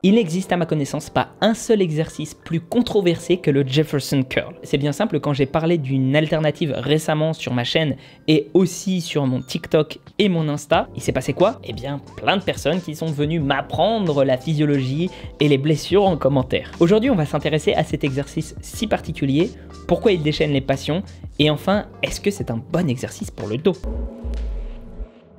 Il n'existe à ma connaissance pas un seul exercice plus controversé que le Jefferson Curl. C'est bien simple, quand j'ai parlé d'une alternative récemment sur ma chaîne et aussi sur mon TikTok et mon Insta, il s'est passé quoi? Eh bien, plein de personnes qui sont venues m'apprendre la physiologie et les blessures en commentaire. Aujourd'hui, on va s'intéresser à cet exercice si particulier, pourquoi il déchaîne les passions et enfin, est-ce que c'est un bon exercice pour le dos?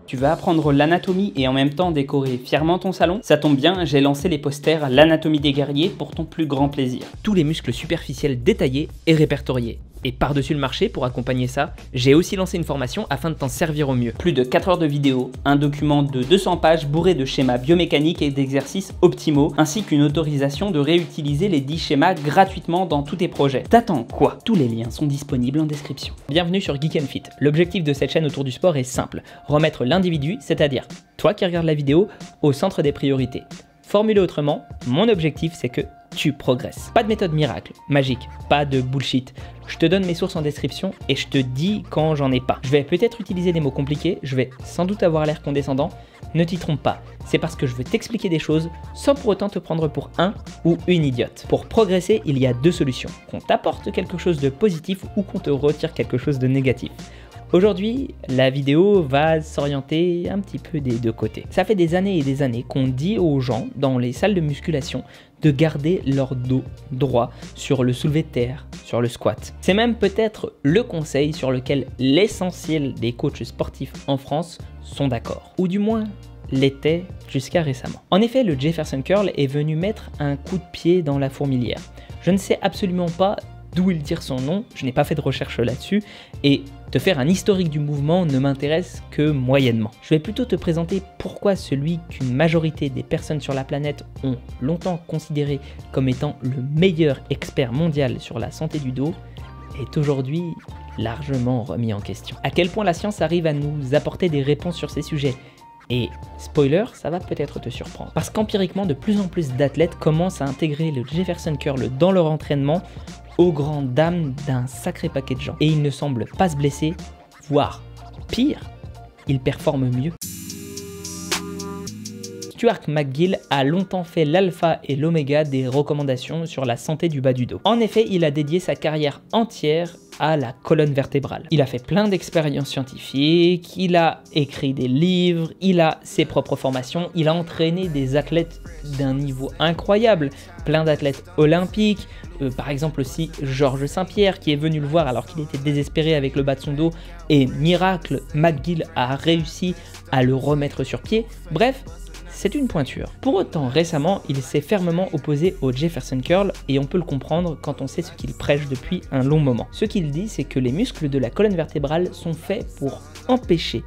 Tu veux apprendre l'anatomie et en même temps décorer fièrement ton salon? Ça tombe bien, j'ai lancé les posters L'anatomie des guerriers pour ton plus grand plaisir. Tous les muscles superficiels détaillés et répertoriés. Et par-dessus le marché, pour accompagner ça, j'ai aussi lancé une formation afin de t'en servir au mieux. Plus de 4 heures de vidéo, un document de 200 pages bourré de schémas biomécaniques et d'exercices optimaux, ainsi qu'une autorisation de réutiliser les 10 schémas gratuitement dans tous tes projets. T'attends quoi? Tous les liens sont disponibles en description. Bienvenue sur Geek & Fit. L'objectif de cette chaîne autour du sport est simple, remettre l'individu, c'est-à-dire toi qui regardes la vidéo, au centre des priorités. Formulé autrement, mon objectif c'est que tu progresses. Pas de méthode miracle, magique, pas de bullshit. Je te donne mes sources en description et je te dis quand j'en ai pas. Je vais peut-être utiliser des mots compliqués, je vais sans doute avoir l'air condescendant. Ne t'y trompe pas, c'est parce que je veux t'expliquer des choses sans pour autant te prendre pour un ou une idiote. Pour progresser, il y a deux solutions. Qu'on t'apporte quelque chose de positif ou qu'on te retire quelque chose de négatif. Aujourd'hui, la vidéo va s'orienter un petit peu des deux côtés. Ça fait des années et des années qu'on dit aux gens dans les salles de musculation de garder leur dos droit sur le soulevé de terre, sur le squat. C'est même peut-être le conseil sur lequel l'essentiel des coachs sportifs en France sont d'accord. Ou du moins l'étaient jusqu'à récemment. En effet, le Jefferson Curl est venu mettre un coup de pied dans la fourmilière. Je ne sais absolument pas d'où il tire son nom, je n'ai pas fait de recherche là-dessus, et te faire un historique du mouvement ne m'intéresse que moyennement. Je vais plutôt te présenter pourquoi celui qu'une majorité des personnes sur la planète ont longtemps considéré comme étant le meilleur expert mondial sur la santé du dos est aujourd'hui largement remis en question. À quel point la science arrive à nous apporter des réponses sur ces sujets. Et spoiler, ça va peut-être te surprendre. Parce qu'empiriquement, de plus en plus d'athlètes commencent à intégrer le Jefferson Curl dans leur entraînement aux grandes dames d'un sacré paquet de gens. Et ils ne semblent pas se blesser, voire pire, ils performent mieux. Stuart McGill a longtemps fait l'alpha et l'oméga des recommandations sur la santé du bas du dos. En effet, il a dédié sa carrière entière à la colonne vertébrale. Il a fait plein d'expériences scientifiques, il a écrit des livres, il a ses propres formations, il a entraîné des athlètes d'un niveau incroyable, plein d'athlètes olympiques, par exemple aussi Georges St-Pierre qui est venu le voir alors qu'il était désespéré avec le bas de son dos et miracle, McGill a réussi à le remettre sur pied. Bref, c'est une pointure. Pour autant, récemment, il s'est fermement opposé au Jefferson Curl et on peut le comprendre quand on sait ce qu'il prêche depuis un long moment. Ce qu'il dit, c'est que les muscles de la colonne vertébrale sont faits pour empêcher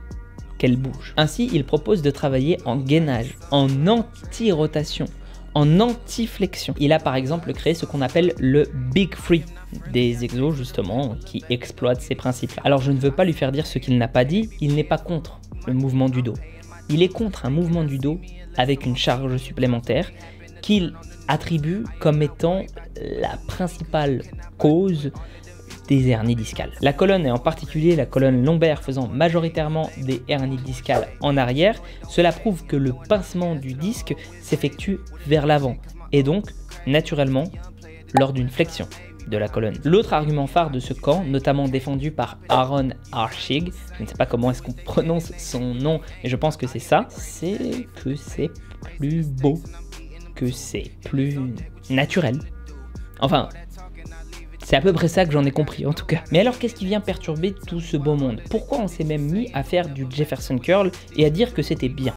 qu'elle bouge. Ainsi, il propose de travailler en gainage, en anti-rotation, en anti-flexion. Il a par exemple créé ce qu'on appelle le Big Free, des exos justement qui exploitent ces principes-là. Alors je ne veux pas lui faire dire ce qu'il n'a pas dit, il n'est pas contre le mouvement du dos. Il est contre un mouvement du dos avec une charge supplémentaire qu'il attribue comme étant la principale cause des hernies discales. La colonne et en particulier la colonne lombaire faisant majoritairement des hernies discales en arrière, cela prouve que le pincement du disque s'effectue vers l'avant et donc naturellement lors d'une flexion de la colonne. L'autre argument phare de ce camp, notamment défendu par Aaron Archig, je ne sais pas comment est-ce qu'on prononce son nom, mais je pense que c'est ça, c'est que c'est plus beau, que c'est plus naturel. Enfin, c'est à peu près ça que j'en ai compris en tout cas. Mais alors qu'est-ce qui vient perturber tout ce beau monde? Pourquoi on s'est même mis à faire du Jefferson Curl et à dire que c'était bien?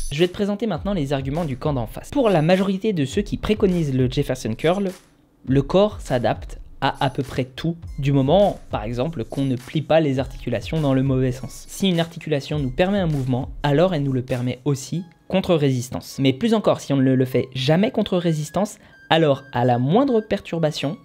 Je vais te présenter maintenant les arguments du camp d'en face. Pour la majorité de ceux qui préconisent le Jefferson Curl, le corps s'adapte à peu près tout, du moment, par exemple, qu'on ne plie pas les articulations dans le mauvais sens. Si une articulation nous permet un mouvement, alors elle nous le permet aussi contre résistance. Mais plus encore, si on ne le fait jamais contre résistance, alors à la moindre perturbation,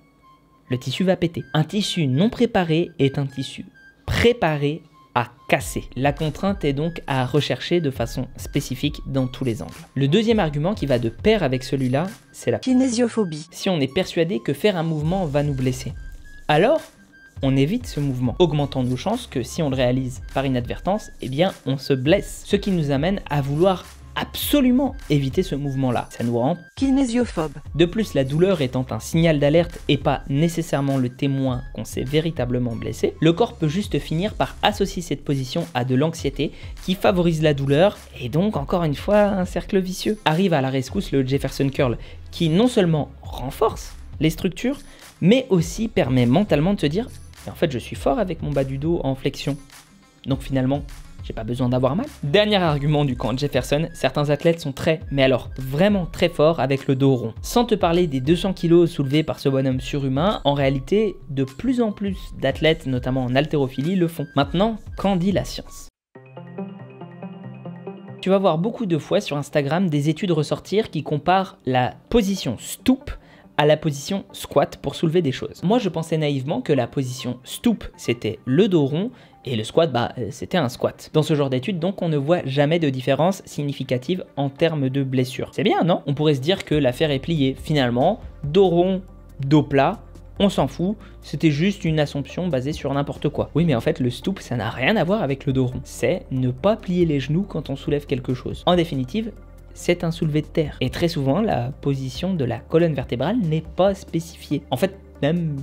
le tissu va péter. Un tissu non préparé est un tissu préparé à casser. La contrainte est donc à rechercher de façon spécifique dans tous les angles. Le deuxième argument qui va de pair avec celui-là, c'est la kinésiophobie. Si on est persuadé que faire un mouvement va nous blesser, alors on évite ce mouvement, augmentant nos chances que si on le réalise par inadvertance, eh bien on se blesse. Ce qui nous amène à vouloir absolument éviter ce mouvement-là. Ça nous rend kinésiophobe. De plus, la douleur étant un signal d'alerte et pas nécessairement le témoin qu'on s'est véritablement blessé, le corps peut juste finir par associer cette position à de l'anxiété qui favorise la douleur et donc encore une fois un cercle vicieux. Arrive à la rescousse le Jefferson Curl qui non seulement renforce les structures mais aussi permet mentalement de se dire en fait je suis fort avec mon bas du dos en flexion. Donc finalement, j'ai pas besoin d'avoir mal. Dernier argument du camp de Jefferson, certains athlètes sont mais alors vraiment très forts avec le dos rond. Sans te parler des 200 kg soulevés par ce bonhomme surhumain, en réalité, de plus en plus d'athlètes, notamment en haltérophilie, le font. Maintenant, qu'en dit la science ? Tu vas voir beaucoup de fois sur Instagram des études ressortir qui comparent la position stoop à la position squat pour soulever des choses. Moi, je pensais naïvement que la position stoop, c'était le dos rond et le squat, c'était un squat. Dans ce genre d'études, donc, on ne voit jamais de différence significative en termes de blessure. C'est bien, non? On pourrait se dire que l'affaire est pliée. Finalement, dos rond, dos plat, on s'en fout, c'était juste une assumption basée sur n'importe quoi. Oui, mais en fait, le stoop, ça n'a rien à voir avec le dos rond. C'est ne pas plier les genoux quand on soulève quelque chose. En définitive, c'est un soulevé de terre. Et très souvent, la position de la colonne vertébrale n'est pas spécifiée. En fait, même,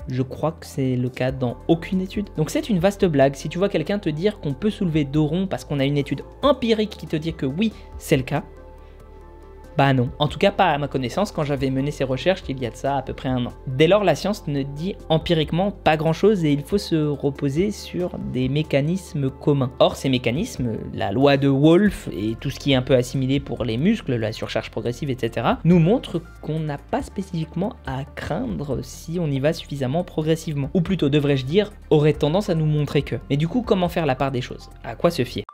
je crois que c'est le cas dans aucune étude. Donc c'est une vaste blague. Si tu vois quelqu'un te dire qu'on peut soulever dos rond parce qu'on a une étude empirique qui te dit que oui, c'est le cas, bah non. En tout cas, pas à ma connaissance quand j'avais mené ces recherches il y a de ça à peu près 1 an. Dès lors, la science ne dit empiriquement pas grand-chose et il faut se reposer sur des mécanismes communs. Or, ces mécanismes, la loi de Wolff et tout ce qui est un peu assimilé pour les muscles, la surcharge progressive, etc., nous montrent qu'on n'a pas spécifiquement à craindre si on y va suffisamment progressivement. Ou plutôt, devrais-je dire, aurait tendance à nous montrer que. Mais du coup, comment faire la part des choses? À quoi se fier?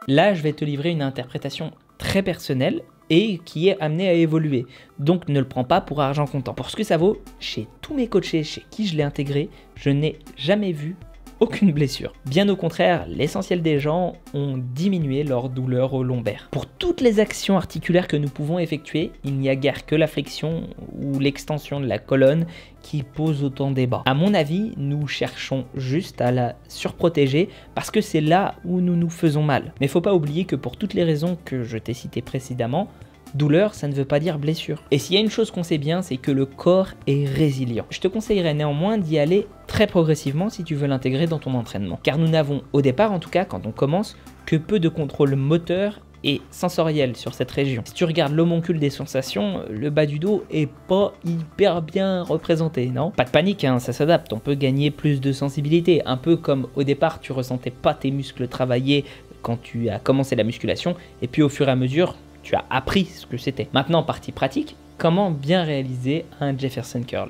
Là, je vais te livrer une interprétation très personnelle et qui est amenée à évoluer. Donc ne le prends pas pour argent comptant. Pour ce que ça vaut, chez tous mes coachés chez qui je l'ai intégré, je n'ai jamais vu aucune blessure. Bien au contraire, l'essentiel des gens ont diminué leur douleur au lombaire. Pour toutes les actions articulaires que nous pouvons effectuer, il n'y a guère que la flexion ou l'extension de la colonne qui pose autant débat. À mon avis, nous cherchons juste à la surprotéger parce que c'est là où nous nous faisons mal. Mais faut pas oublier que pour toutes les raisons que je t'ai citées précédemment, douleur, ça ne veut pas dire blessure. Et s'il y a une chose qu'on sait bien, c'est que le corps est résilient. Je te conseillerais néanmoins d'y aller très progressivement si tu veux l'intégrer dans ton entraînement. Car nous n'avons, au départ en tout cas, quand on commence, que peu de contrôle moteur et sensoriel sur cette région. Si tu regardes l'homoncule des sensations, le bas du dos est pas hyper bien représenté, non? Pas de panique, hein, ça s'adapte, on peut gagner plus de sensibilité, un peu comme au départ tu ressentais pas tes muscles travailler quand tu as commencé la musculation, et puis au fur et à mesure, tu as appris ce que c'était. Maintenant, partie pratique, comment bien réaliser un Jefferson Curl?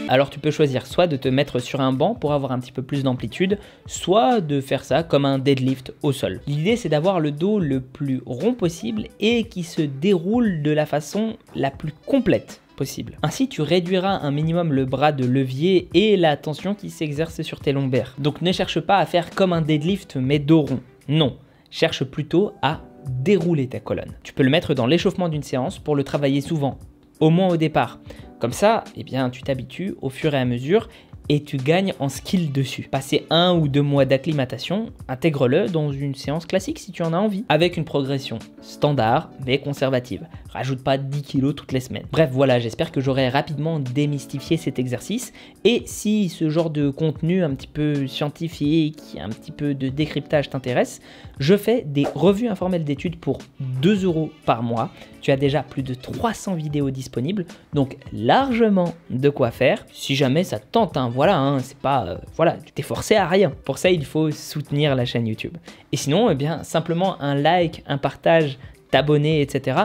Alors tu peux choisir soit de te mettre sur un banc pour avoir un petit peu plus d'amplitude, soit de faire ça comme un deadlift au sol. L'idée c'est d'avoir le dos le plus rond possible et qui se déroule de la façon la plus complète possible. Ainsi tu réduiras un minimum le bras de levier et la tension qui s'exerce sur tes lombaires. Donc ne cherche pas à faire comme un deadlift mais dos rond. Non. Cherche plutôt à dérouler ta colonne. Tu peux le mettre dans l'échauffement d'une séance pour le travailler souvent, au moins au départ. Comme ça, eh bien, tu t'habitues au fur et à mesure et tu gagnes en skill dessus. Passer 1 ou 2 mois d'acclimatation, intègre-le dans une séance classique si tu en as envie, avec une progression standard mais conservative. Rajoute pas 10 kg toutes les semaines. Bref, voilà, j'espère que j'aurai rapidement démystifié cet exercice. Et si ce genre de contenu un petit peu scientifique, un petit peu de décryptage t'intéresse, je fais des revues informelles d'études pour 2 € par mois. Tu as déjà plus de 300 vidéos disponibles, donc largement de quoi faire. Si jamais ça te tente, hein, voilà, hein, c'est pas, voilà, tu t'es forcé à rien. Pour ça, il faut soutenir la chaîne YouTube. Et sinon, eh bien, simplement un like, un partage, t'abonner, etc.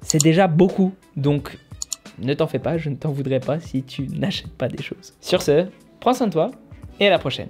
C'est déjà beaucoup. Donc, ne t'en fais pas, je ne t'en voudrais pas si tu n'achètes pas des choses. Sur ce, prends soin de toi et à la prochaine.